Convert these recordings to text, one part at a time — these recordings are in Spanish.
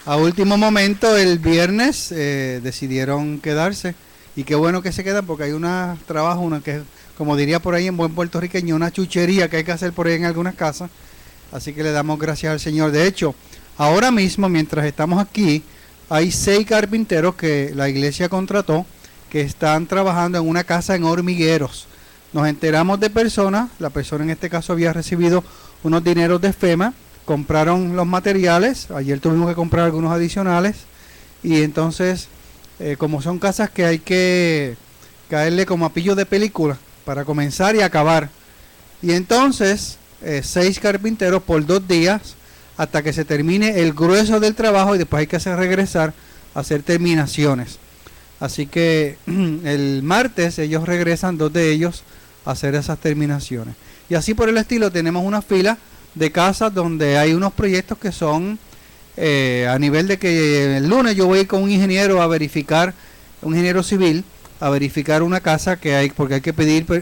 A último momento, el viernes, decidieron quedarse. Y qué bueno que se quedan, porque hay una trabajo, una que, como diría por ahí en buen puertorriqueño, una chuchería que hay que hacer por ahí en algunas casas. Así que le damos gracias al Señor. De hecho, ahora mismo, mientras estamos aquí, hay 6 carpinteros que la iglesia contrató que están trabajando en una casa en Hormigueros. Nos enteramos de personas, la persona en este caso había recibido unos dineros de FEMA, compraron los materiales, ayer tuvimos que comprar algunos adicionales, y entonces, como son casas que hay que caerle como a pillo de película para comenzar y acabar, y entonces 6 carpinteros por 2 días hasta que se termine el grueso del trabajo, y después hay que hacer regresar a hacer terminaciones. Así que el martes ellos regresan, 2 de ellos, a hacer esas terminaciones. Y así por el estilo tenemos una fila de casas donde hay unos proyectos que son a nivel de que el lunes yo voy con un ingeniero a verificar, un ingeniero civil, a verificar una casa que hay, porque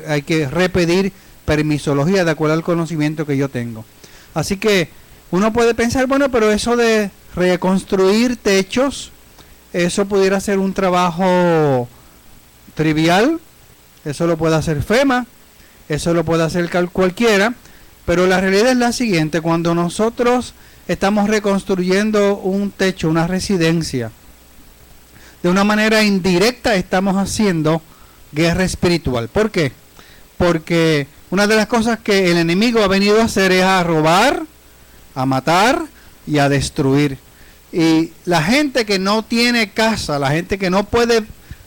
hay que repetir permisología de acuerdo al conocimiento que yo tengo. Así que uno puede pensar, bueno, pero eso de reconstruir techos, eso pudiera ser un trabajo trivial, eso lo puede hacer FEMA, eso lo puede hacer cualquiera, pero la realidad es la siguiente: cuando nosotros estamos reconstruyendo un techo, una residencia, de una manera indirecta estamos haciendo guerra espiritual. ¿Por qué? Porque una de las cosas que el enemigo ha venido a hacer es a robar, a matar y a destruir. Y la gente que no tiene casa, la gente que no puede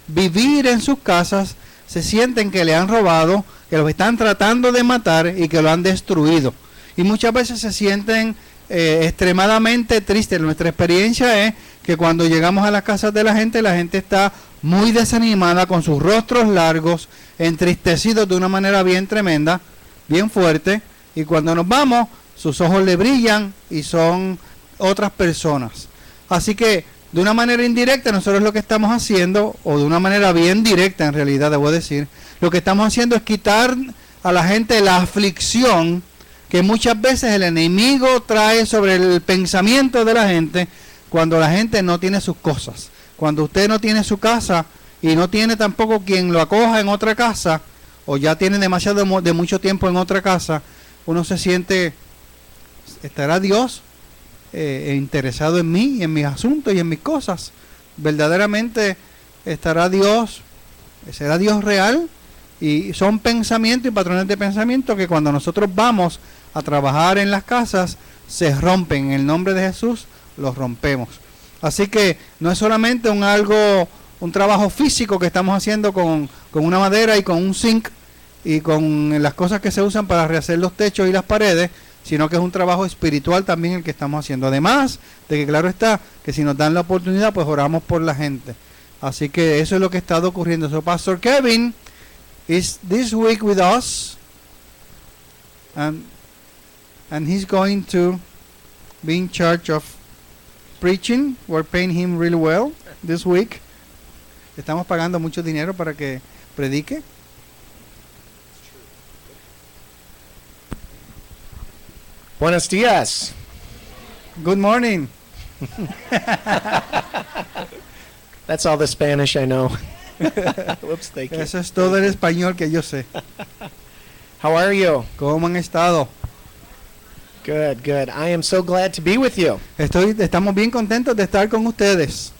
vivir en sus casas, se sienten que le han robado, que los están tratando de matar y que lo han destruido. Y muchas veces se sienten extremadamente tristes. Nuestra experiencia es que cuando llegamos a las casas de la gente está muy desanimada, con sus rostros largos, entristecidos de una manera bien tremenda, bien fuerte. Y cuando nos vamos, sus ojos le brillan y son otras personas. Así que de una manera indirecta nosotros lo que estamos haciendo, o de una manera bien directa en realidad debo decir, lo que estamos haciendo es quitar a la gente la aflicción que muchas veces el enemigo trae sobre el pensamiento de la gente cuando la gente no tiene sus cosas. Cuando usted no tiene su casa y no tiene tampoco quien lo acoja en otra casa, o ya tiene demasiado de mucho tiempo en otra casa, uno se siente, ¿estará Dios interesado en mí y en mis asuntos y en mis cosas? Verdaderamente estará Dios, será Dios real. Y son pensamientos y patrones de pensamiento que cuando nosotros vamos a trabajar en las casas se rompen. En el nombre de Jesús los rompemos. Así que no es solamente un trabajo físico que estamos haciendo con una madera y con un zinc y con las cosas que se usan para rehacer los techos y las paredes, sino que es un trabajo espiritual también el que estamos haciendo. Además de que claro está que si nos dan la oportunidad, pues oramos por la gente. Así que eso es lo que ha estado ocurriendo. So, Pastor Kevin is this week with us, and he's going to be in charge of preaching. We're paying him really well this week. Estamos pagando mucho dinero para que predique. Buenos días. Good morning. That's all the Spanish I know. Whoops, thank you. Eso es todo el español que yo sé. How are you? ¿Cómo han estado? Good, good. I am so glad to be with you. Estamos bien contentos de estar con ustedes.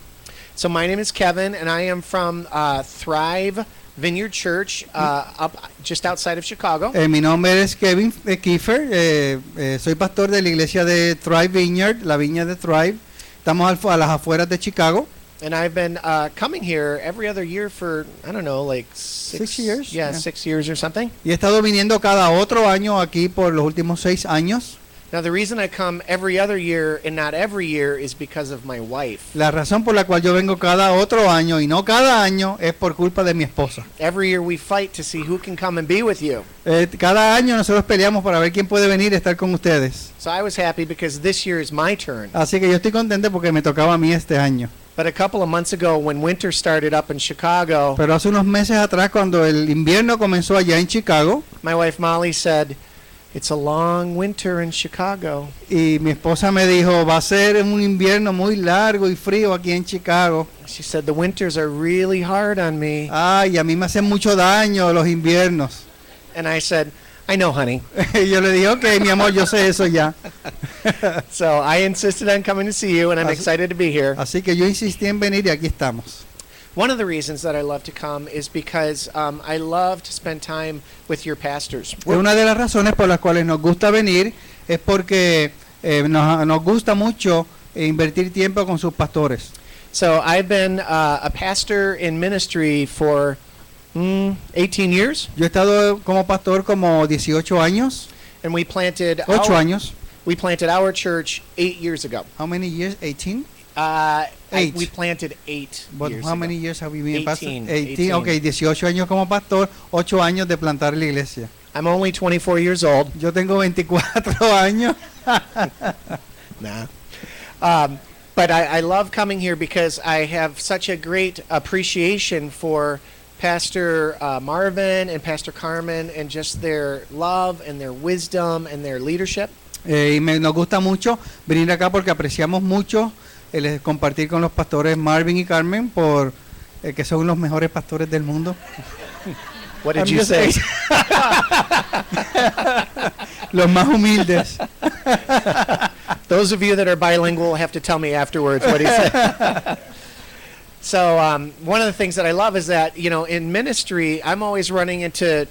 So my name is Kevin, and I am from Thrive Vineyard Church, up just outside of Chicago. Mi nombre es Kevin Kiefer. Soy pastor de la iglesia de Thrive Vineyard, la viña de Thrive. Estamos a las afueras de Chicago. And I've been coming here every other year for, I don't know, like 6 years. Yeah, 6 years or something. Y he estado viniendo cada otro año aquí por los últimos 6 años. Now, the reason I come every other year and not every year is because of my wife. La razón por la cual yo vengo cada otro año y no cada año es por culpa de mi esposa. Every year we fight to see who can come and be with you. Cada año nosotros peleamos para ver quién puede venir a estar con ustedes. So I was happy because this year is my turn. Así que yo estoy contento porque me tocaba a mí este año. But a couple of months ago, when winter started up in Chicago, Pero hace unos meses atrás, cuando el invierno comenzó allá en Chicago, my wife Molly said, It's a long winter in Chicago. Y mi esposa me dijo, va a ser un invierno muy largo y frío aquí en Chicago. She said, the winters are really hard on me. Ay, a mí me hacen mucho daño los inviernos. And I said, I know, honey. Y yo le dije, ok, mi amor, yo sé eso ya. So I insisted on coming to see you, and I'm Así- excited to be here. Así que yo insistí en venir y aquí estamos. One of the reasons that I love to come is because I love to spend time with your pastors. Una de las razones por las cuales nos gusta venir es porque nos gusta mucho invertir tiempo con sus pastores. So I've been a pastor in ministry for 18 years, Yo he estado como pastor como 18 años, and we planted 8 años. we planted our church 8 years ago. How many years? 18? We 8. planted 8 But years how ago. many years have you been 18, pastor? 18. Ok, 18 años como pastor, 8 años de plantar la iglesia. I'm only 24 years old. Yo tengo 24 años. Nah. But I love coming here because I have such a great appreciation for Pastor Marvin and Pastor Carmen and just their love and their wisdom and their leadership. Nos gusta mucho venir acá porque apreciamos mucho el compartir con los pastores Marvin y Carmen por que son los mejores pastores del mundo. What did I'm you just say? Los más humildes. Those of you that are bilingual have to tell me afterwards what he said. So one of the things that I love is that, you know, in ministry, I'm always running into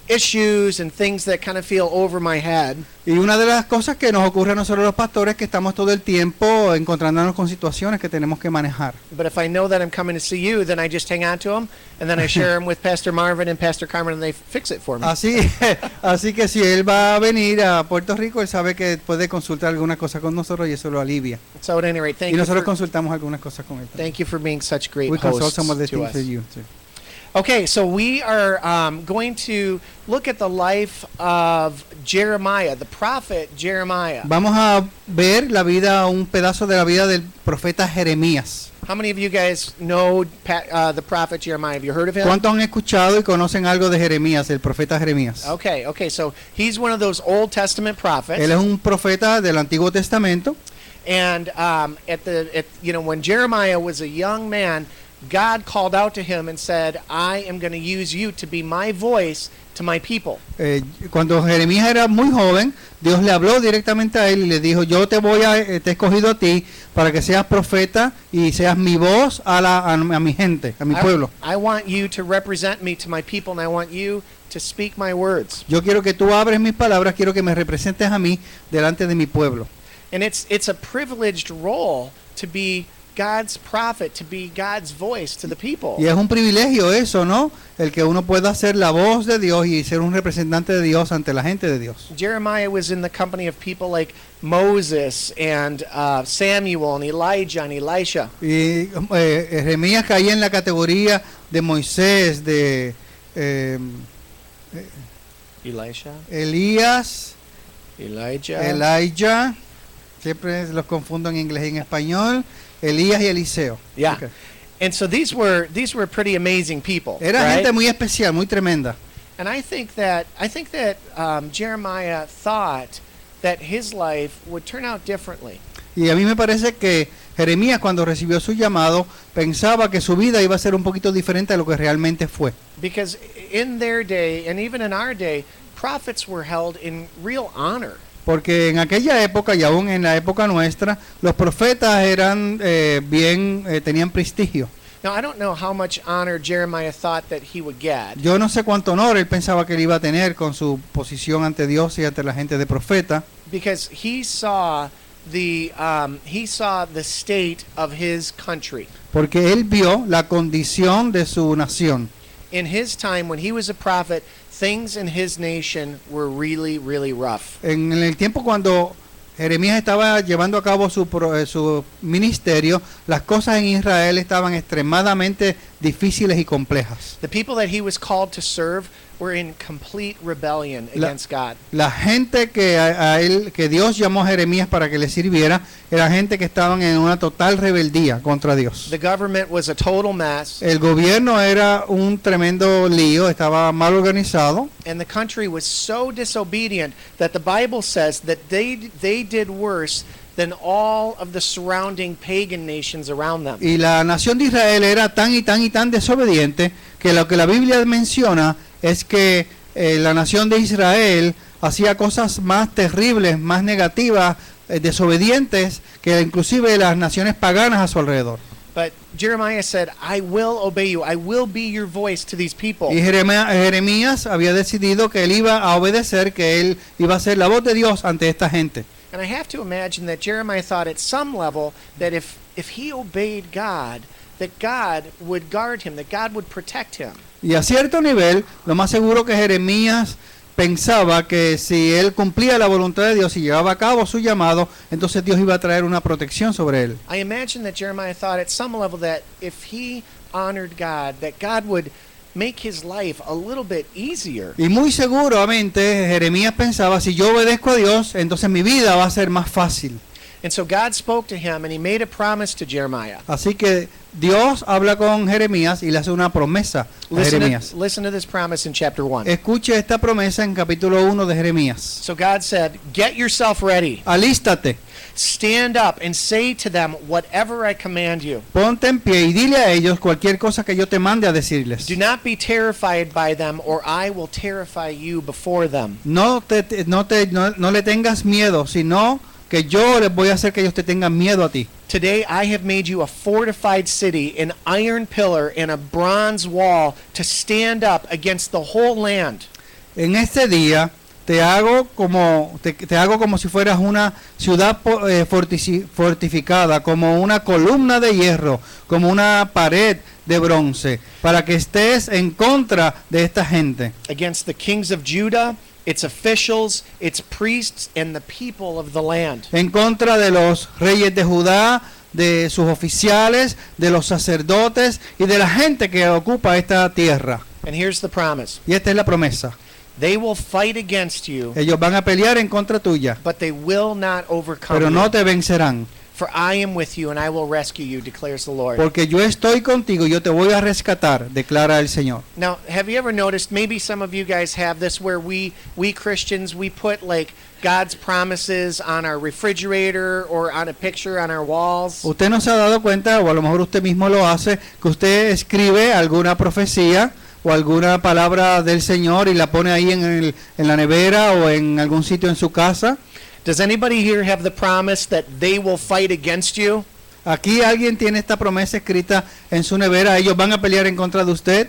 issues and things that kind of feel over my head. Y una de las cosas que nos ocurre a nosotros los pastores es que estamos todo el tiempo encontrándonos con situaciones que tenemos que manejar. But if I know that I'm coming to see you, then I just hang on to them, and then I share them with Pastor Marvin and Pastor Carmen, and they fix it for me. Así que si él va a venir a Puerto Rico, él sabe que puede consultar alguna cosa con nosotros y eso lo alivia. So at any rate, Y nosotros consultamos algunas cosas con él. thank you for being such great We consult hosts some of the to things us. with you too. Okay, so we are going to look at the life of Jeremiah, the prophet Jeremiah. Vamos a ver la vida, un pedazo de la vida del profeta Jeremías. How many of you guys know the prophet Jeremiah? Have you heard of him? ¿Cuántos han escuchado y conocen algo de Jeremías, el profeta Jeremías? Okay, so he's one of those Old Testament prophets. Él es un profeta del Antiguo Testamento. And when Jeremiah was a young man, God called out to him and said, I am going to use you to be my voice to my people. Cuando Jeremías era muy joven, Dios le habló directamente a él y le dijo, yo te he escogido a ti para que seas profeta y seas mi voz a mi gente, a mi pueblo. I want you to represent me to my people, and I want you to speak my words. Yo quiero que tú abres mis palabras, quiero que me representes a mí delante de mi pueblo. And it's a privileged role to be God's prophet, to be God's voice to the people. Y es un privilegio eso, ¿no? El que uno pueda ser la voz de Dios y ser un representante de Dios ante la gente de Dios. Jeremiah was in the company of people like Moses and Samuel and Elijah and Elisha. Y Jeremías caía en la categoría de Moisés, de Elisha? Elías, Elijah? Elijah, siempre los confundo en inglés y en español, Elías y Eliseo. Yeah. Okay. And so these were pretty amazing people. Era right? gente muy especial, muy tremenda. And I think that Jeremiah thought that his life would turn out differently. Y a mí me parece que Jeremías, cuando recibió su llamado, pensaba que su vida iba a ser un poquito diferente a lo que realmente fue. Because in their day, and even in our day, prophets were held in real honor. Porque en aquella época y aún en la época nuestra, los profetas eran tenían prestigio. Now, I don't know how much honor Jeremiah thought that he would get. Yo no sé cuánto honor él pensaba que él iba a tener con su posición ante Dios y ante la gente de profeta. Because he saw the state of his country. Porque él vio la condición de su nación. In his time, when he was a prophet, things in his nation were really, really rough. En el tiempo cuando Jeremías estaba llevando a cabo su ministerio, las cosas en Israel estaban extremadamente difíciles y complejas. The people that he was called to serve were in complete rebellion La- against God. La gente que Dios llamó a Jeremías para que le sirviera, era gente que estaban en una total rebeldía contra Dios. The government was a total mess, El gobierno era un tremendo lío, estaba mal organizado, and the country was so disobedient that the Bible says that they did worse than all of the surrounding pagan nations around them. y la nación de Israel era tan y tan y tan desobediente que lo que la Biblia menciona es que la nación de Israel hacía cosas más terribles, más negativas, desobedientes que inclusive las naciones paganas a su alrededor. But Jeremiah said, I will obey you. I will be your voice to these people. Y Jeremías había decidido que él iba a obedecer, que él iba a ser la voz de Dios ante esta gente. And I have to imagine that Jeremiah thought at some level that if he obeyed God, that God would guard him, that God would protect him. Y a cierto nivel, lo más seguro que Jeremías pensaba que si él cumplía la voluntad de Dios y llevaba a cabo su llamado, entonces Dios iba a traer una protección sobre él. I imagine that Jeremiah thought at some level that if he honored God, that God would make his life a little bit easier. Y muy seguramente Jeremías pensaba, si yo obedezco a Dios, entonces mi vida va a ser más fácil. And so God spoke to him and he made a promise to Jeremiah. Así que Dios habla con Jeremías y le hace una promesa a Jeremías. Listen to this promise in chapter 1. Escuche esta promesa en capítulo 1 de Jeremías. So God said, get yourself ready. Alístate, Stand up and say to them whatever I command you. ponte en pie y dile a ellos cualquier cosa que yo te mande a decirles. Do not be terrified by them, or I will terrify you before them. No le tengas miedo, sino que yo les voy a hacer que ellos te tengan miedo a ti. Today I have made you a fortified city, an iron pillar and a bronze wall to stand up against the whole land. En este día te hago como si fueras una ciudad fortificada, como una columna de hierro, como una pared de bronce, para que estés en contra de esta gente. Against the kings of Judah, its officials, its priests, and the people of the land. En contra de los reyes de Judá, de sus oficiales, de los sacerdotes y de la gente que ocupa esta tierra. And here's the promise. Y esta es la promesa. They will fight against you, Ellos van a pelear en contra tuya, but they will not overcome pero no you. te vencerán. For I am with you and I will rescue you, declares the Lord. Porque yo estoy contigo, yo te voy a rescatar, declara el Señor. Now, have you ever noticed, maybe some of you guys have this, where we Christians, we put like God's promises on our refrigerator or on a picture on our walls? Usted no se ha dado cuenta, o a lo mejor usted mismo lo hace, que usted escribe alguna profecía o alguna palabra del Señor y la pone ahí en la nevera o en algún sitio en su casa. Does anybody here have the promise that they will fight against you? Aquí alguien tiene esta promesa escrita en su nevera, ellos van a pelear en contra de usted.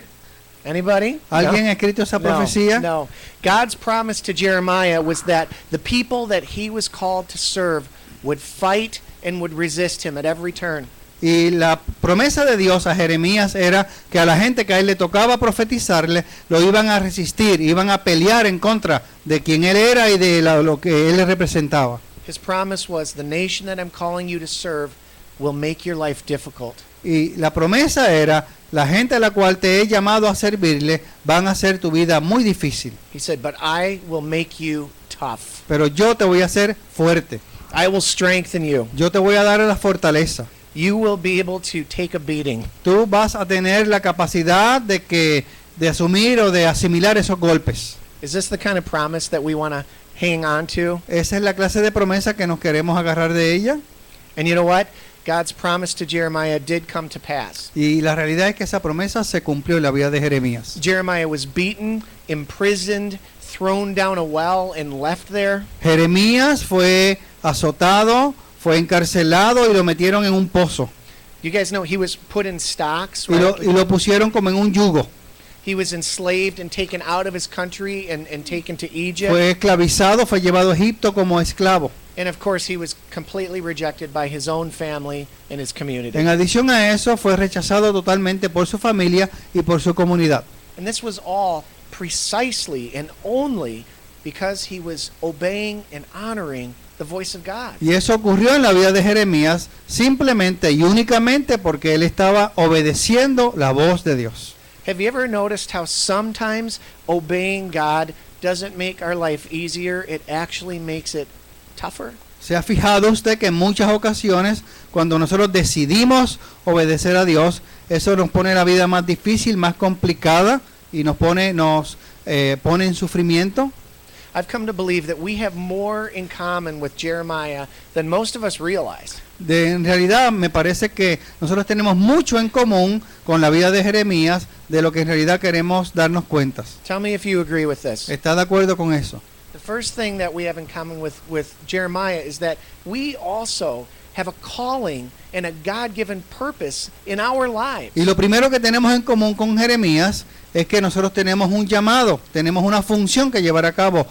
Anybody? ¿Alguien No? ha escrito esa profecía? No. God's promise to Jeremiah was that the people that he was called to serve would fight and would resist him at every turn. Y la promesa de Dios a Jeremías era que a la gente que a él le tocaba profetizarle, lo iban a resistir, iban a pelear en contra de quien él era y de lo que él le representaba. His promise was, the nation that I'm calling you to serve will make your life difficult. Y la promesa era, la gente a la cual te he llamado a servirle van a hacer tu vida muy difícil. He said, but I will make you tough. Pero yo te voy a hacer fuerte. I will strengthen you. Yo te voy a dar la fortaleza. You will be able to take a beating. Tú vas a tener la capacidad de asumir o de asimilar esos golpes. Is this the kind of promise that we want to hang on to? Esa es la clase de promesa que nos queremos agarrar de ella. And you know what? God's promise to Jeremiah did come to pass. Y la realidad es que esa promesa se cumplió en la vida de Jeremías. Jeremiah was beaten, imprisoned, thrown down a well, and left there. Jeremías fue azotado, fue encarcelado y lo metieron en un pozo. You guys know he was put in stocks, Y right? lo pusieron como en un yugo. He was enslaved and taken out of his country and taken to Egypt. Fue esclavizado, fue llevado a Egipto como esclavo. And of course, he was completely rejected by his own family and his community. En adición a eso, fue rechazado totalmente por su familia y por su comunidad. And this was all precisely and only because he was obeying and honoring the voice of God. Y eso ocurrió en la vida de Jeremías simplemente y únicamente porque él estaba obedeciendo la voz de Dios. Have you ever noticed how sometimes obeying God doesn't make our life easier? It actually makes it tougher. ¿Se ha fijado usted que en muchas ocasiones cuando nosotros decidimos obedecer a Dios, eso nos pone la vida más difícil, más complicada y nos pone en sufrimiento? I've come to believe that we have more in common with Jeremiah than most of us realize. En realidad me parece que nosotros tenemos mucho en común con la vida de Jeremías de lo que en realidad queremos darnos cuenta. Tell me if you agree with this. ¿Está de acuerdo con eso? The first thing that we have in common with Jeremiah is that we also have a calling and a God-given purpose in our lives. Y lo primero que tenemos en común con Jeremías es que nosotros tenemos un llamado, tenemos una función que llevar a cabo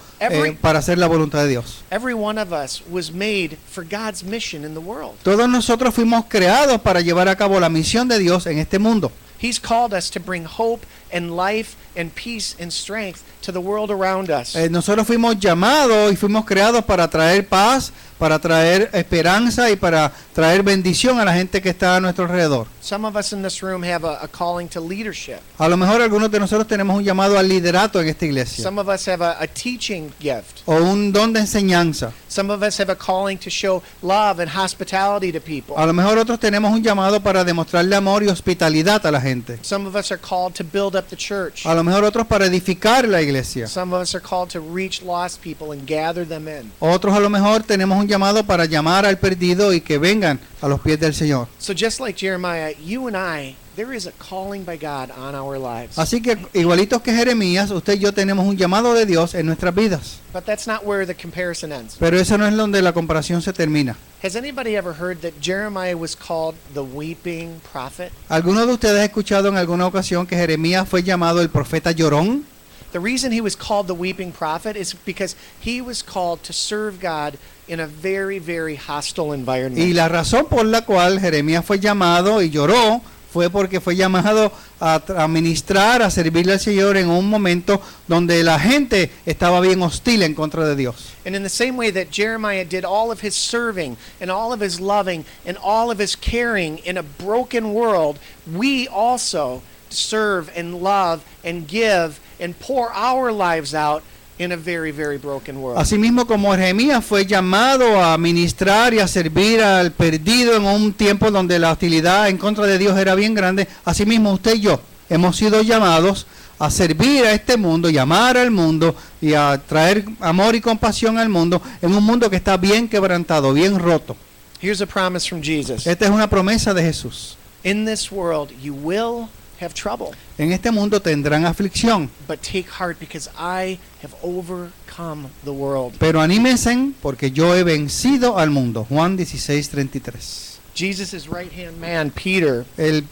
para hacer la voluntad de Dios. Every one of us was made for God's mission in the world. Todos nosotros fuimos creados para llevar a cabo la misión de Dios en este mundo. He's called us to bring hope and life and peace and strength to the world around us. Nosotros fuimos llamados y fuimos creados para traer paz, para traer esperanza y para traer bendición a la gente que está a nuestro alrededor. Some of us in this room have a calling to leadership. A lo mejor algunos de nosotros tenemos un llamado al liderato en esta iglesia. Some of us have a teaching gift. O un don de enseñanza. Some of us have a calling to show love and hospitality to people. A lo mejor otros tenemos un llamado para demostrarle amor y hospitalidad a la gente. Some of us are called to build up the church. A lo mejor otros para edificar la iglesia. Some of us are called to reach lost people and gather them in. Otros a lo mejor tenemos un llamado para llamar al perdido y que vengan a los pies del Señor. So just like Jeremiah, you and I, there is a calling by God on our lives. Así que igualitos que Jeremías, usted y yo tenemos un llamado de Dios en nuestras vidas. But that's not where the comparison ends. Pero eso no es donde la comparación se termina. Has anybody ever heard that Jeremiah was called the weeping prophet? ¿Alguno de ustedes ha escuchado en alguna ocasión que Jeremías fue llamado el profeta llorón? The reason he was called the weeping prophet is because he was called to serve God in a very, very hostile environment. Y la razón por la cual Jeremías fue llamado y lloró fue porque fue llamado a ministrar, a servirle al Señor en un momento donde la gente estaba bien hostil en contra de Dios. And in the same way that Jeremiah did all of his serving and all of his loving and all of his caring in a broken world, we also serve and love and give and pour our lives out in a very, very broken world. Asimismo, como Jeremías fue llamado a ministrar y a servir al perdido en un tiempo donde la hostilidad en contra de Dios era bien grande, asimismo usted y yo hemos sido llamados a servir a este mundo, llamar al mundo y a traer amor y compasión al mundo en un mundo que está bien quebrantado, bien roto. Here's a promise from Jesus. Esta es una promesa de Jesús. In this world you will have trouble. En este mundo tendrán aflicción, But take heart because I have overcome the world. pero anímense porque yo he vencido al mundo. Juan 16:33. Jesus' right-hand man, Peter, El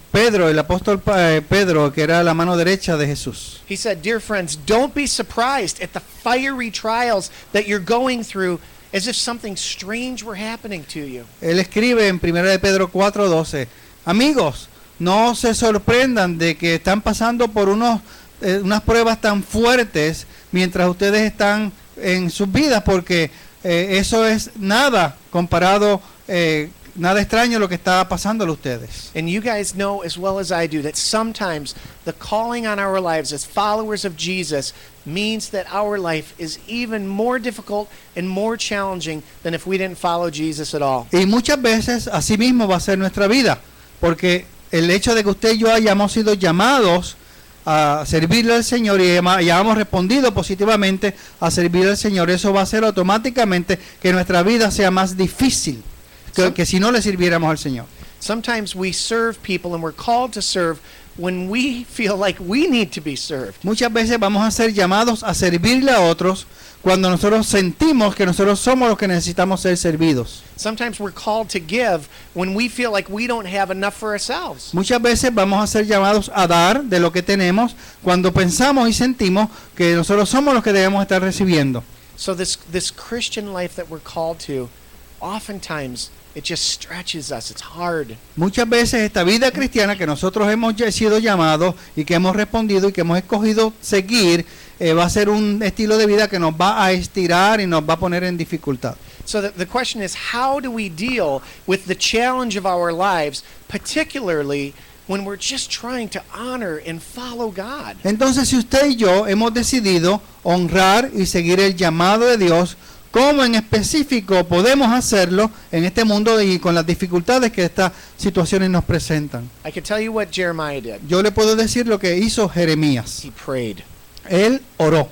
apóstol Pedro, que era la mano derecha de Jesús. he said, "Dear friends, don't be surprised at the fiery trials that you're going through as if something strange were happening to you." Él escribe en 1 de Pedro 4:12, amigos, no se sorprendan de que están pasando por unas pruebas tan fuertes mientras ustedes están en sus vidas, porque eso es nada comparado, nada extraño lo que está pasando a ustedes. And you guys know as well as I do that sometimes the calling on our lives as followers of Jesus means that our life is even more difficult and more challenging than if we didn't follow Jesus at all. Y muchas veces así mismo va a ser nuestra vida, porque el hecho de que usted y yo hayamos sido llamados a servirle al Señor y hayamos respondido positivamente a servirle al Señor, eso va a hacer automáticamente que nuestra vida sea más difícil que si no le sirviéramos al Señor. Sometimes we serve people and we're called to serve when we feel like we need to be served. Muchas veces vamos a ser llamados a servirle a otros cuando nosotros sentimos que nosotros somos los que necesitamos ser servidos. Sometimes we're called to give when we feel like we don't have enough for ourselves. Muchas veces vamos a ser llamados a dar de lo que tenemos cuando pensamos y sentimos que nosotros somos los que debemos estar recibiendo. So this Christian life that we're called to, oftentimes it just stretches us. It's hard. Muchas veces esta vida cristiana que nosotros hemos sido llamados y que hemos respondido y que hemos escogido seguir, va a ser un estilo de vida que nos va a estirar y nos va a poner en dificultad. So the question is, how do we deal with the challenge of our lives, particularly when we're just trying to honor and follow God. Entonces, si usted y yo hemos decidido honrar y seguir el llamado de Dios, ¿cómo en específico podemos hacerlo en este mundo y con las dificultades que estas situaciones nos presentan? I can tell you what Jeremiah did. Yo le puedo decir lo que hizo Jeremías. He prayed. Él oró.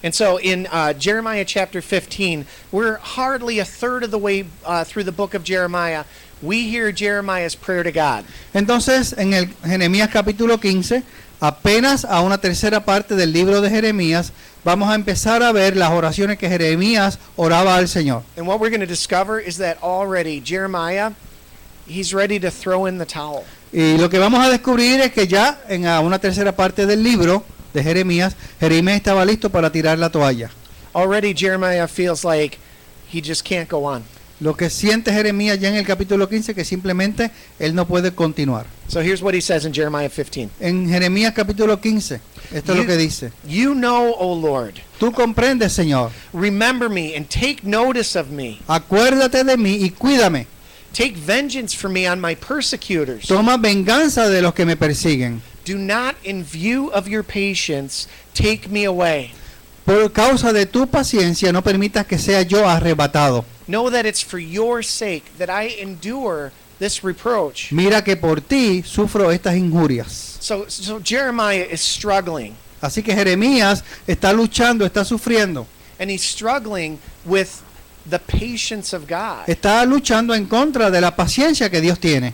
And so in Jeremiah chapter 15, we're hardly a third of the way through the book of Jeremiah. We hear Jeremiah's prayer to God. Entonces, en el Jeremías capítulo 15, apenas a una tercera parte del libro de Jeremías, vamos a empezar a ver las oraciones que Jeremías oraba al Señor. And what we're going to discover is that already Jeremiah, he's ready to throw in the towel. Y lo que vamos a descubrir es que ya en una tercera parte del libro de Jeremías, Jeremías estaba listo para tirar la toalla. Already Jeremiah feels like he just can't go on. Lo que siente Jeremías ya en el capítulo 15 que simplemente él no puede continuar. So here's what he says in Jeremiah 15. En Jeremías capítulo 15, esto es lo que dice. You know, O Lord, Tú comprendes, Señor. remember me and take notice of me. Acuérdate de mí y cuídame. Take vengeance for me on my persecutors. Toma venganza de los que me persiguen. Do not, in view of your patience, take me away. Por causa de tu paciencia, no permitas que sea yo arrebatado. Know that it's for your sake that I endure this reproach. Mira que por ti sufro estas injurias. So Jeremiah is struggling, Así que Jeremías está luchando, está sufriendo. and he's struggling with the patience of God. Está luchando en contra de la paciencia que Dios tiene.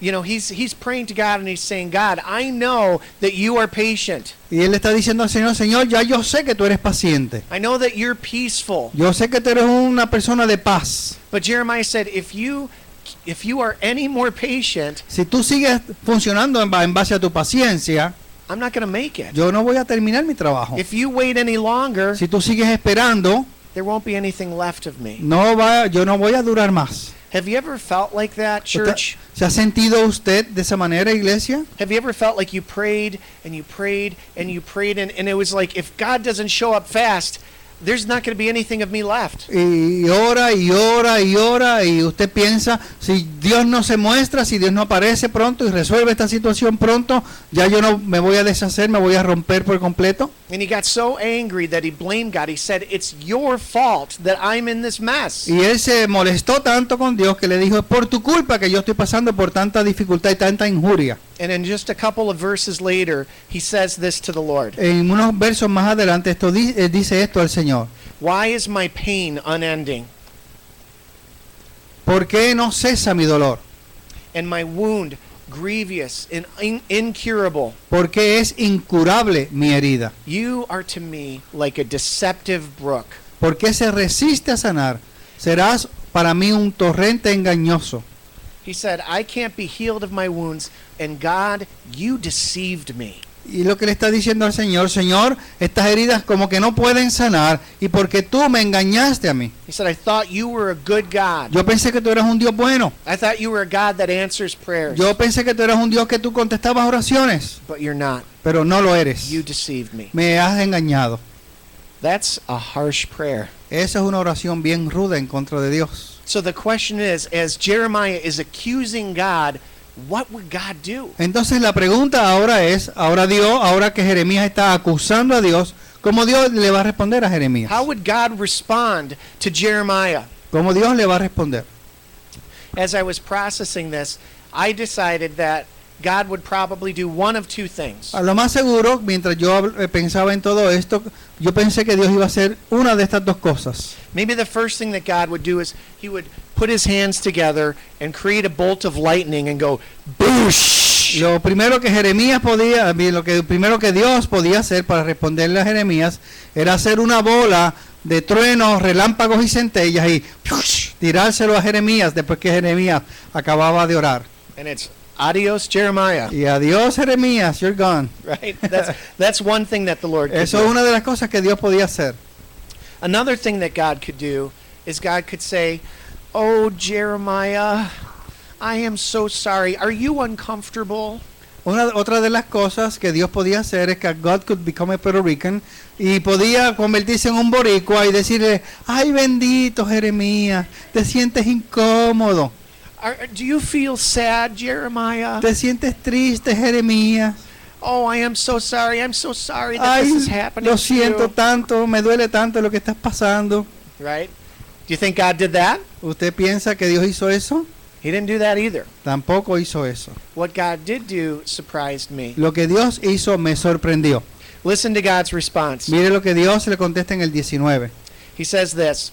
You know, he's praying to God and he's saying, God, I know that you are patient. Y él está diciendo al Señor, Señor, ya yo sé que tú eres paciente. I know that you're peaceful. Yo sé que tú eres una persona de paz. But Jeremiah said, if you are any more patient, Si tú sigues funcionando en base a tu paciencia, I'm not going to make it. yo no voy a terminar mi trabajo. If you wait any longer, Si tú sigues esperando, there won't be anything left of me. yo no voy a durar más. Have you ever felt like that, church? ¿Se ha sentido usted de esa manera, iglesia? Have you ever felt like you prayed and you prayed and you prayed and it was like, if God doesn't show up fast, there's not going to be anything of me left. Y ora y ora y ora y usted piensa, si Dios no se muestra, si Dios no aparece pronto y resuelve esta situación pronto, ya yo no me voy a deshacer, me voy a romper por completo. And he got so angry that he blamed God. He said, it's your fault that I'm in this mess. Y él se molestó tanto con Dios que le dijo, es por tu culpa que yo estoy pasando por tanta dificultad y tanta injuria. And in just a couple of verses later, he says this to the Lord. En unos versos más adelante dice esto al Señor. Why is my pain unending ¿Por qué no cesa mi dolor? and my wound grievous and incurable? ¿Por qué es incurable mi herida? You are to me like a deceptive brook. ¿Por qué se resiste a sanar? Serás para mí un torrente engañoso. He said, I can't be healed of my wounds, and God, you deceived me. Y lo que le está diciendo al Señor, Señor, estas heridas como que no pueden sanar y porque tú me engañaste a mí. He said, I thought you were a good God. Yo pensé que tú eras un Dios bueno. I thought you were a God that answers prayers. Yo pensé que tú eras un Dios que tú contestabas oraciones, But you're not. pero no lo eres. You deceived me. Me has engañado. That's a harsh prayer. Esa es una oración bien ruda en contra de Dios. So the question is, as Jeremiah is accusing God, what would God do? Entonces la pregunta ahora es, ahora que Jeremías está acusando a Dios, ¿cómo Dios le va a responder a Jeremías? How would God respond to Jeremiah? ¿Cómo Dios le va a responder? As I was processing this, I decided that God would probably do one of two things. A lo más seguro, mientras yo pensaba en todo esto, yo pensé que Dios iba a hacer una de estas dos cosas. Maybe the first thing that God would do is he would put his hands together and create a bolt of lightning and go, boosh! Lo primero que primero que Dios podía hacer para responderle a Jeremías era hacer una bola de truenos, relámpagos y centellas y tirárselo a Jeremías después que Jeremías acababa de orar. And it's adios, Jeremiah. Y adiós, Jeremías, you're gone. Right? That's one thing that the Lord could Eso es do. una de las cosas que Dios podía hacer. Another thing that God could do is God could say, oh, Jeremiah, I am so sorry. Are you uncomfortable? Otra de las cosas que Dios podía hacer es que God could become a Puerto Rican y podía convertirse en un boricua y decirle, ay bendito Jeremías, te sientes incómodo. Do you feel sad, Jeremiah? ¿Te sientes triste, Jeremías? Oh, I am so sorry. I'm so sorry that Ay, this is happening lo to siento you. tanto, me duele tanto lo que estás pasando. Right? Do you think God did that? ¿Usted piensa que Dios hizo eso? He didn't do that either. Tampoco hizo eso. What God did do surprised me. Lo que Dios hizo me sorprendió. Listen to God's response. Mire lo que Dios le contesta en el 19. He says this.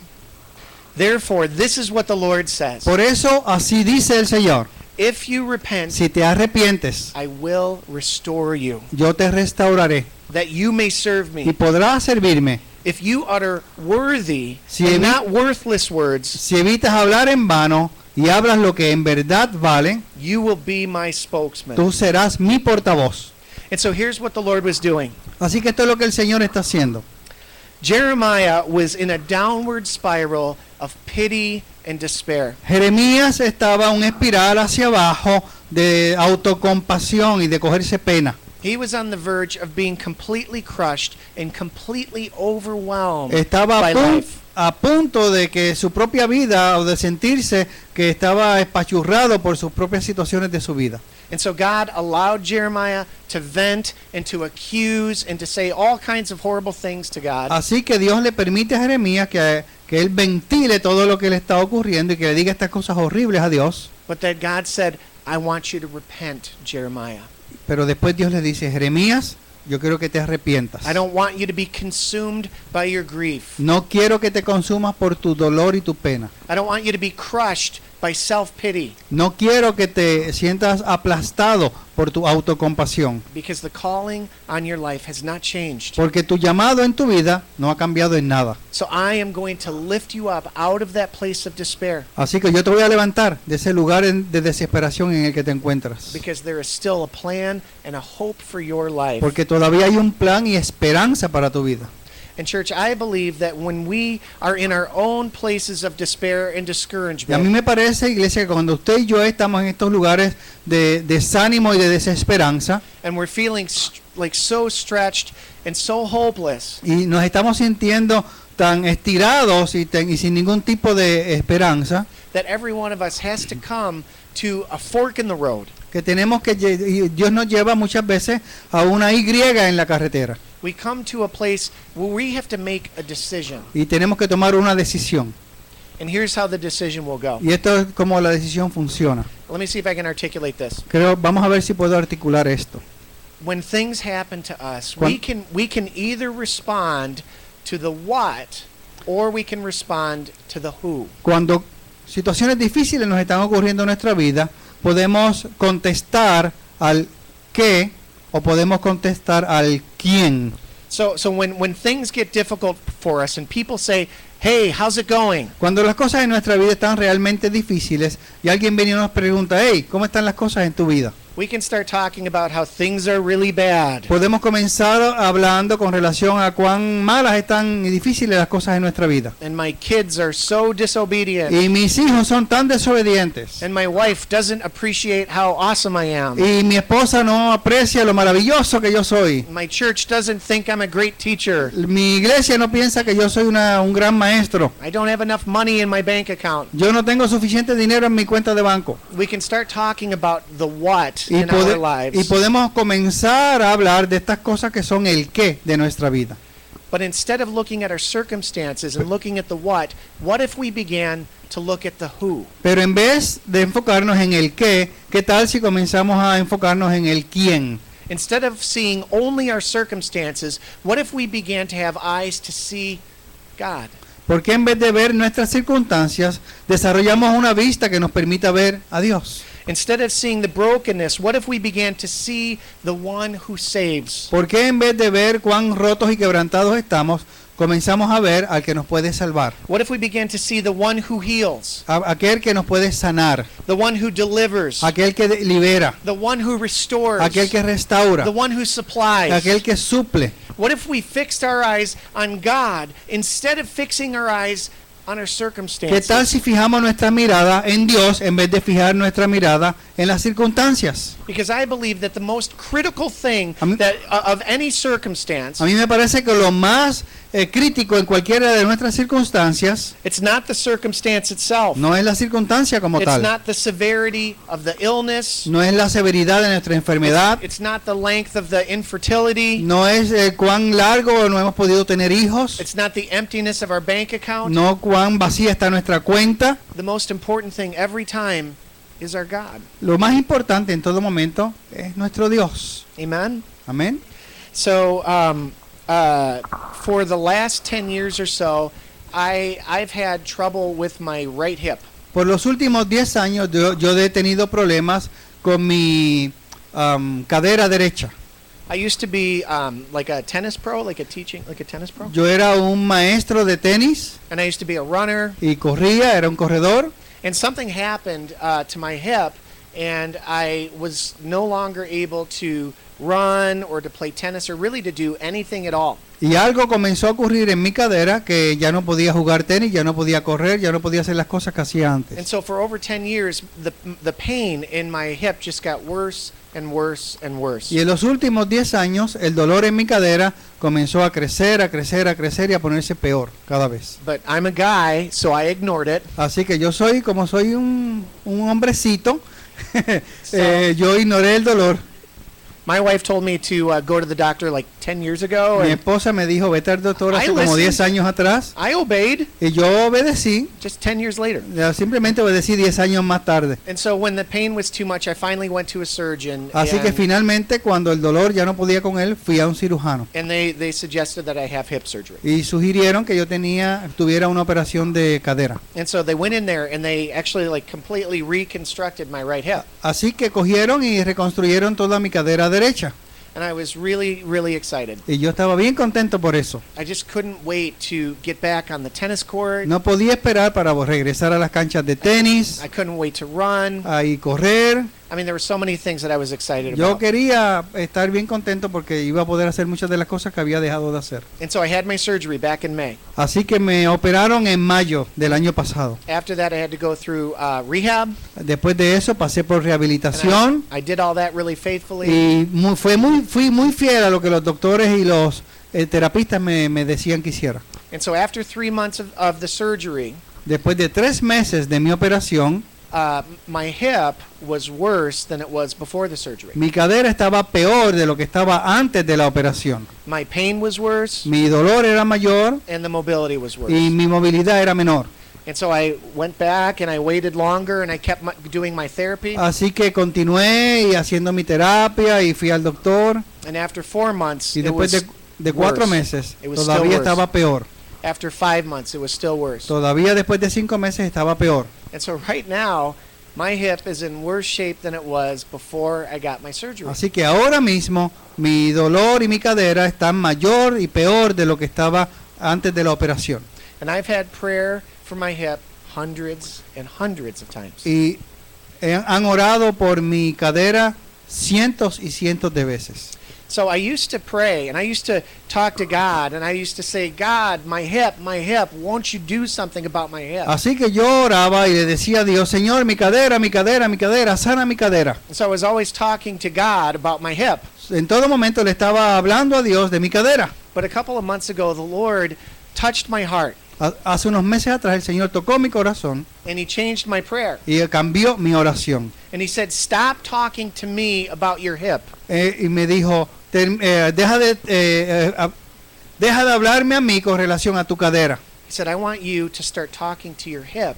Therefore, this is what the Lord says. Por eso así dice el Señor. If you repent, Si te arrepientes, I will restore you, yo te restauraré that you may serve y me. podrás servirme. If you utter worthy Si and evi- not worthless words, Si evitas hablar en vano y hablas lo que en verdad vale, you will be my spokesman. tú serás mi portavoz. And so here's what the Lord was doing. Así que esto es lo que el Señor está haciendo. Jeremiah was in a downward spiral of pity and despair. Jeremías estaba en una espiral hacia abajo de autocompasión y de cogerse pena. He was on the verge of being completely crushed and completely overwhelmed Estaba by life. a punto de que su propia vida o de sentirse que estaba espachurrado por sus propias situaciones de su vida. And so God allowed Jeremiah to vent and to accuse and to say all kinds of horrible things to God. Así que Dios le permite a Jeremías que él ventile todo lo que le está ocurriendo y que le diga estas cosas horribles a Dios. But that God said, I want you to repent, Jeremiah. Pero después Dios le dice, Jeremías, yo quiero que te arrepientas. I don't want you to be consumed by your grief. No quiero que te consumas por tu dolor y tu pena. I don't want you to be crushed by self-pity, No quiero que te sientas aplastado por tu autocompasión. because the calling on your life has not changed. Porque tu llamado en tu vida no ha cambiado en nada. So I am going to lift you up out of that place of despair, Así que yo te voy a levantar de ese lugar de desesperación en el que te encuentras. because there is still a plan and a hope for your life. Porque todavía hay un plan y esperanza para tu vida. And church, I believe that when we are in our own places of despair and Y a mí discouragement, me parece, iglesia, que cuando usted y yo estamos en estos lugares de desánimo y de desesperanza and we're feeling like so stretched and so hopeless, y nos estamos sintiendo tan estirados y sin ningún tipo de esperanza, that every one of us has to come to a fork in the road. que tenemos que y Dios nos lleva muchas veces a una Y en la carretera We come to a place where we have to make a decision. y tenemos que tomar una decisión. And here's how the decision will go. Y esto es como la decisión funciona. Let me see if I can articulate this. Vamos a ver si puedo articular esto. When things happen to us, Cuan- we can either respond to the what or we can respond to the who. Cuando situaciones difíciles nos están ocurriendo en nuestra vida, podemos contestar al qué o podemos contestar al quién. So when things get difficult for us and people say, "Hey, how's it going?" Cuando las cosas en nuestra vida están realmente difíciles y alguien viene y nos pregunta, hey, ¿cómo están las cosas en tu vida? We can start talking about how things are really bad. Podemos comenzar hablando con relación a cuán malas están y difíciles las cosas en nuestra vida. And my kids are so disobedient. Y mis hijos son tan desobedientes. And my wife doesn't appreciate how awesome I am. Y mi esposa no aprecia lo maravilloso que yo soy. My church doesn't think I'm a great teacher. Mi iglesia no piensa que yo soy un gran maestro. I don't have enough money in my bank account. Yo no tengo suficiente dinero en mi cuenta de banco. We can start talking about the what Y, in our lives. podemos comenzar a hablar de estas cosas que son el qué de nuestra vida. But instead of looking at our circumstances and looking at the what if we began to look at the who? Pero en vez de enfocarnos en el qué, ¿qué tal si comenzamos a enfocarnos en el quién? Instead of seeing only our circumstances, what if we began to have eyes to see God? ¿Por qué en vez de ver nuestras circunstancias, desarrollamos una vista que nos permita ver a Dios? Instead of seeing the brokenness, what if we began to see the one who saves? ¿Por qué en vez de ver cuán rotos y quebrantados estamos, comenzamos a ver al que nos puede salvar? What if we began to see the one who heals, Aquel que nos puede sanar, the one who delivers, aquel que libera, the one who restores, aquel que restaura, the one who supplies? aquel que suple. What if we fixed our eyes on God instead of fixing our eyes on our ¿Qué circumstances? tal si fijamos nuestra mirada en Dios en vez de fijar nuestra mirada en las circunstancias? Because I believe that the most critical thing A mí- that of any circumstance A mí me parece que lo más crítico en cualquiera de nuestras circunstancias, It's not the circumstance itself. no es la circunstancia como It's tal, not the severity of the illness. no es la severidad de nuestra enfermedad, It's not the length of the infertility. no es cuán largo no hemos podido tener hijos, It's not the emptiness of our bank account. no cuán vacía está nuestra cuenta. The most important thing every time is our God. Lo más importante en todo momento es nuestro Dios. Amen? Amén. So, for the last 10 years or so, I've had trouble with my right hip. Por los últimos 10 años yo he tenido problemas con mi cadera derecha. I used to be like a tennis pro, like a tennis pro. Yo era un maestro de tenis And I used to be a runner. y corría, era un corredor. And something happened to my hip, and I was no longer able to run or to play tennis or really to do anything at all. Y algo comenzó a ocurrir en mi cadera que ya no podía jugar tenis, ya no podía correr, ya no podía hacer las cosas que hacía And antes. so for over 10 years, the pain in my hip just got worse and worse and worse. Y en los últimos 10 años el dolor en mi cadera comenzó a crecer, a crecer, a crecer y a ponerse peor cada vez. But I'm a guy, so I ignored it. Así que yo soy, como soy un hombrecito, yo ignoré el dolor. My wife told me to go to the doctor like 10 years ago, Mi and esposa me dijo, vete al doctor hace I como listened. 10 años atrás. I obeyed Y yo obedecí, just 10 years later. simplemente obedecí 10 años más tarde. And so when the pain was too much, I finally went to a surgeon, Así que finalmente, cuando el dolor ya no podía con él, fui a un cirujano. and they suggested that I have hip surgery. Y sugirieron que yo tuviera una operación de cadera. And so they went in there and they actually like completely reconstructed my right hip. Así que cogieron y reconstruyeron toda mi cadera derecha. And I was really, really excited. Y yo estaba bien contento por eso. I just couldn't wait to get back on the tennis court. No podía esperar para regresar a las canchas de tenis, I couldn't wait to run. y correr. I mean, there were so many things that I was excited Yo about. quería estar bien contento porque iba a poder hacer muchas de las cosas que había dejado de hacer. And so I had my surgery back in May. Así que me operaron en mayo del año pasado. After that, I had to go through rehab. Después de eso pasé por And rehabilitación I did all that really faithfully. y fui muy fiel a lo que los doctores y los terapistas me decían que hiciera. And so after 3 months of the surgery, Después de 3 meses de mi operación, my hip was worse than it was before the surgery. mi cadera estaba peor de lo que estaba antes de la operación. My pain was worse, Mi dolor era mayor and the mobility was worse. y mi movilidad era menor. And so I went back and I waited longer and I kept doing my therapy. Así que continué y haciendo mi terapia y fui al doctor And after 4 months, y it después was de 4 worse. meses It was still todavía worse. estaba peor. After 5 months, it was still worse. Todavía después de 5 meses estaba peor. And so right now, my hip is in worse shape than it was before I got my surgery. Así que ahora mismo mi dolor y mi cadera están mayor y peor de lo que estaba antes de la operación. And I've had prayer for my hip hundreds and hundreds of times. Y han orado por mi cadera cientos y cientos de veces. So I used to pray and I used to talk to God and I used to say, God, my hip, won't you do something about my hip? Así que yo oraba y le decía a Dios, Señor, mi cadera, mi cadera, mi cadera, sana mi cadera. And so I was always talking to God about my hip. En todo momento le estaba hablando a Dios de mi cadera. But a couple of months ago, the Lord touched my heart Hace unos meses atrás el Señor tocó mi corazón and He changed my prayer. y cambió mi oración. And He said, stop talking to me about your hip. Y me dijo, deja de hablarme a mí con relación a tu cadera. He said, I want you to start talking to your hip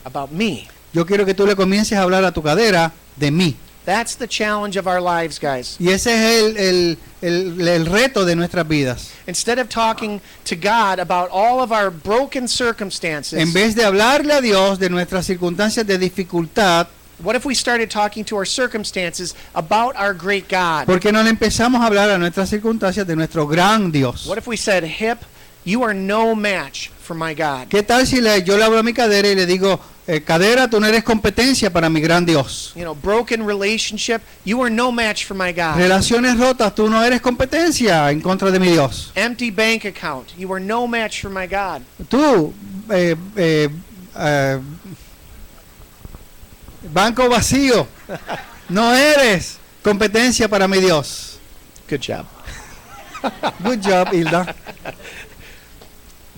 about me. Yo quiero que tú le comiences a hablar a tu cadera de mí. That's the challenge of our lives, guys. Y ese es el reto de nuestras vidas. Instead of talking to God about all of our broken circumstances, En vez de hablarle a Dios de nuestras circunstancias de dificultad, what if we started talking to our circumstances about our great God? ¿por qué no le empezamos a hablar a nuestras circunstancias de nuestro gran Dios? What if we said, hip, you are no match for my God? ¿Qué tal si yo le hablo a mi cadera y le digo, cadera, tú no eres competencia para mi gran Dios? You know, broken relationship, you are no match for my God. Relaciones rotas, tú no eres competencia en contra de mi Dios. Empty bank account, you are no match for my God. Tú, banco vacío, no eres competencia para mi Dios. Good job. Good job, Hilda.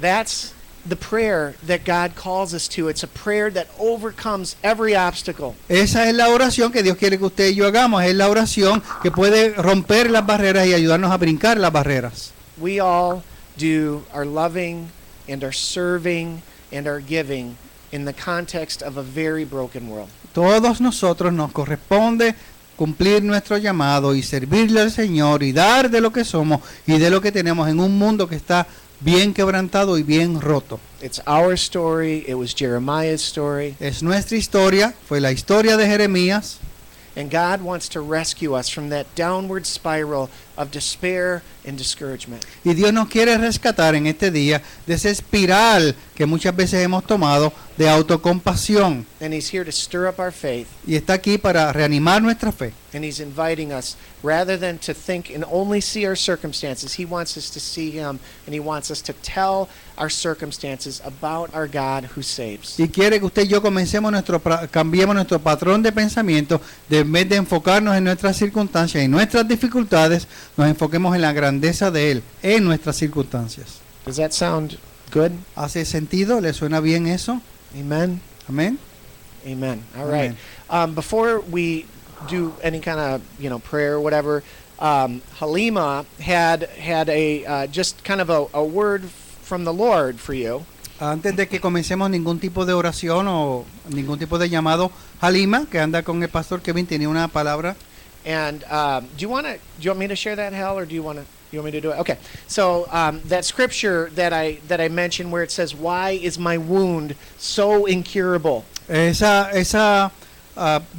That's the prayer that God calls us to. It's a prayer that overcomes every obstacle. Esa es la oración que Dios quiere que usted y yo hagamos. Es la oración que puede romper las barreras y ayudarnos a brincar las barreras. We all do our loving and our serving and our giving in the context of a very broken world. Todos nosotros nos corresponde cumplir nuestro llamado y servirle al Señor y dar de lo que somos y de lo que tenemos en un mundo que está bien quebrantado y bien roto. It's our story. It was Jeremiah's story. Es nuestra historia, fue la historia de Jeremías. And God wants to rescue us from that downward spiral of despair and discouragement. Y Dios nos quiere rescatar en este día de esa espiral que muchas veces hemos tomado de autocompasión. And He's here to stir up our faith. Y está aquí para reanimar nuestra fe. And He's inviting us, rather than to think and only see our circumstances, He wants us to see Him, and He wants us to tell our circumstances about our God who saves. Y quiere que usted y yo cambiemos nuestro patrón de pensamiento, de en vez de enfocarnos en nuestras circunstancias y nuestras dificultades, nos enfoquemos en la grandeza de Él, en nuestras circunstancias. Does that sound good? ¿Hace sentido? ¿Le suena bien eso? Amen? Amén. Amen. All Amen. right. Before we do any kind of prayer or whatever, Halima had a just kind of a word from the Lord for you. Antes de que comencemos ningún tipo de oración o ningún tipo de llamado, Halima, que anda con el pastor Kevin, tiene una palabra. And do you want me to share that, Hal, or do you want me to do it? Okay. So that scripture that I mentioned, where it says, "Why is my wound so incurable?" Esa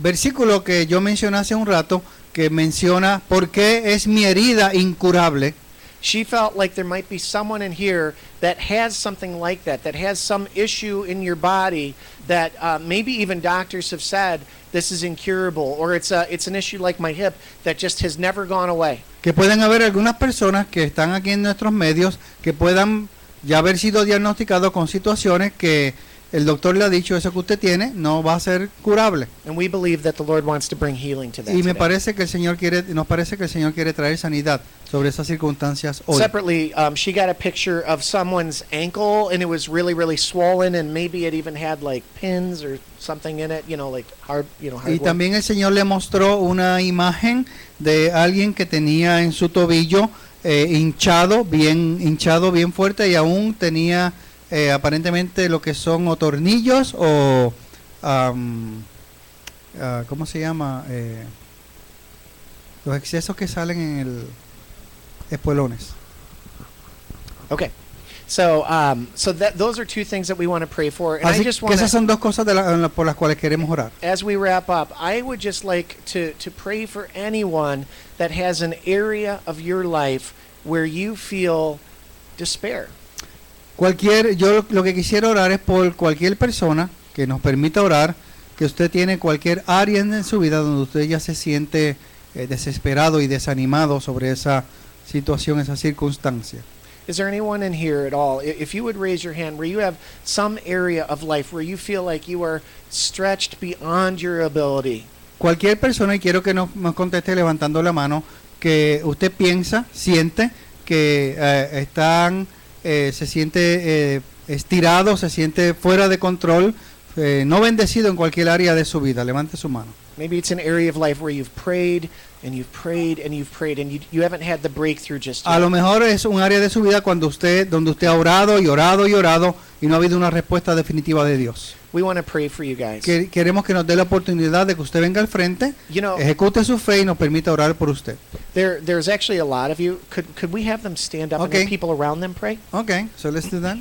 versículo que yo mencioné hace un rato, que menciona por qué es mi herida incurable. She felt like there might be someone in here that has something like that has some issue in your body that maybe even doctors have said this is incurable, or it's an issue like my hip that just has never gone away. Que pueden haber algunas personas que están aquí en nuestros medios que puedan ya haber sido diagnosticados con situaciones que el doctor le ha dicho, eso que usted tiene no va a ser curable. And we believe that the Lord wants to bring healing to that. Y today. nos parece que el Señor quiere traer sanidad sobre esas circunstancias hoy. Separately, she got a picture of someone's ankle, and it was really, really swollen, and maybe it even had like pins or something in it, like hard. Y también el Señor le mostró una imagen de alguien que tenía en su tobillo hinchado bien fuerte, y aún tenía aparentemente lo que son o tornillos o ¿cómo se llama? Los excesos que salen en el espuelones. Okay. So those are two things that we want to pray for, and Así I just que want esas son dos cosas por las cuales queremos orar. as we wrap up, I would just like to pray for anyone that has an area of your life where you feel despair. Yo lo que quisiera orar es por cualquier persona que nos permita orar, que usted tiene cualquier área en su vida donde usted ya se siente desesperado y desanimado sobre esa situación, esa circunstancia. Is there anyone in here at all, if you would raise your hand, where you have some area of life where you feel like you are stretched beyond your ability? Cualquier persona, y quiero que nos conteste levantando la mano, que usted siente que se siente estirado, se siente fuera de control, no bendecido en cualquier área de su vida. Levante su mano. Maybe it's an area of life where you've prayed and you've prayed and you've prayed and you haven't had the breakthrough just yet. A lo mejor es un área de su vida donde usted ha orado y orado y orado y no ha habido una respuesta definitiva de Dios. We want to pray for you guys. Queremos que nos dé la oportunidad de que usted venga al frente, ejecute su fe y nos permita orar por usted. There's actually a lot of you. Could we have them stand up and let people around them pray? Okay, so let's do that.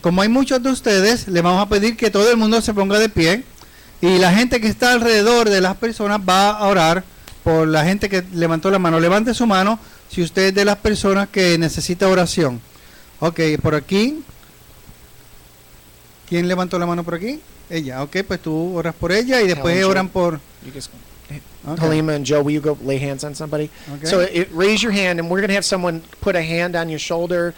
Como hay muchos de ustedes, le vamos a pedir que todo el mundo se ponga de pie y la gente que está alrededor de las personas va a orar por la gente que levantó la mano. Levante su mano si usted es de las personas que necesita oración. Ok, por aquí. ¿Quién levantó la mano por aquí? Ella. Ok, pues tú oras por ella y después oran por... Halima and Joe, will you go lay hands on somebody? Okay. So raise your hand, and we're going to have someone put a hand on your shoulder